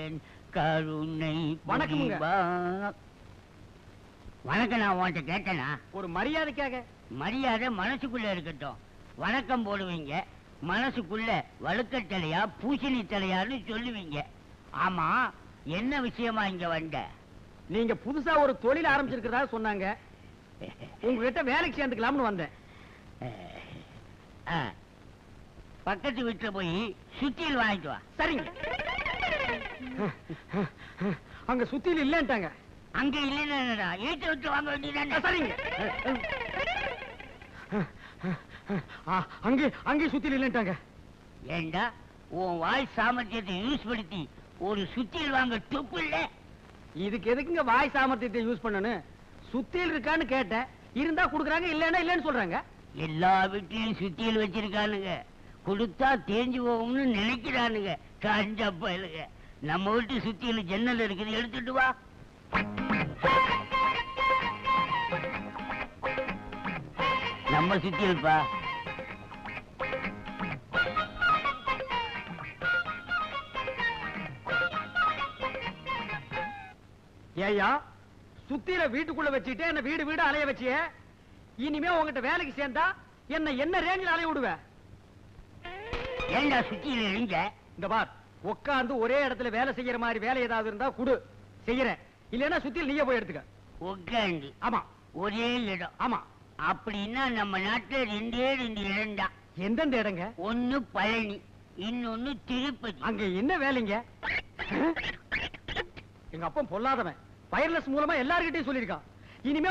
எந்தன் கருணை. வணக்கமுங்க. வணக்கம். நான் உன்கிட்ட கேட்டேனா? ஒரு மரியாதைக்காக. மரியாதை மனசுக்குள்ள இருக்கட்டும். வணக்கம் போடுவீங்க, மனசுக்குள்ள வழுக்கத்தலையா பூசணி தலையான்னு சொல்லுவீங்க. ஆமா, என்ன விஷயமா இங்க வந்த? நீங்க புதுசா ஒரு தொழில் ஆரம்பிச்சிருக்கிறதா சொன்னாங்க. உங்ககிட்ட வேலைக்கு சேர்ந்துக்கலாம்னு வந்தேன். பக்கத்து வீட்டுல போய் சுத்தியல் வாங்கிட்டு வா. சரிங்க. அங்க சுத்தியல் இல்லன்ட்டாங்க. அங்க இல்லைன்னா ஏற்ற விட்டு வாங்க வேண்டியதானே? சரிங்க. அங்கே சுத்தியல் இல்லன்ட்டாங்க. ஏண்டா உன் வாய் சாமர்த்தியத்தை யூஸ் படுத்தி ஒரு சுத்தியல் வாங்க துப்பு இல்ல? இதுக்கு எதுக்குங்க வாய் சாமர்த்தியத்தை யூஸ் பண்ணனு? சுத்தியல் இருக்கான்னு கேட்டேன். இருந்தா குடுக்குறாங்க, இல்லன்னா இல்லன்னு சொல்றாங்க. எல்லா வீட்லயும் சுத்தியல் வச்சிருக்கானுங்க. கொடுத்தா தேஞ்சு போகும்னு நினைக்கிறானுங்க. காஞ்ச பயலுங்க. நம்ம வீட்டு சுத்தியல் ஜன்னல் இருக்குது, எடுத்துட்டு வா. நம்ம சுத்தியல்பா. ஏயா, சுத்தியில வீட்டுக்குள்ள வச்சுட்டு என்ன வீடு வீடு அலைய வச்சிய. இனிமே உங்ககிட்ட வேலைக்கு சேர்ந்தா என்ன ரேஞ்சில் அலைய விடுவ? ஏண்டா சுத்தியில இருங்க? இந்த பார், உட்கார்ந்து ஒரே இடத்துல வேலை செய்யற மாதிரி வேலை ஏதாவது இருந்தா குடு, செய்யறேன். இல்லன்னா சுத்தியில் நீயே போய் எடுத்துக்க. உட்காந்து? ஆமா. ஒரே இடம்? ஆமா. அப்படின்னா நம்ம நாட்டுல ரெண்டே இடம் தான். எந்தெந்த இடங்க? ஒன்னு பழனி, இன்னொன்னு திருப்பதி. அங்க என்ன வேலைங்க? எங்க அப்பா பொல்லாதவன். வயர்லெஸ் மூலமா எல்லார்கிட்டையும் சொல்லியிருக்கான். இனிமே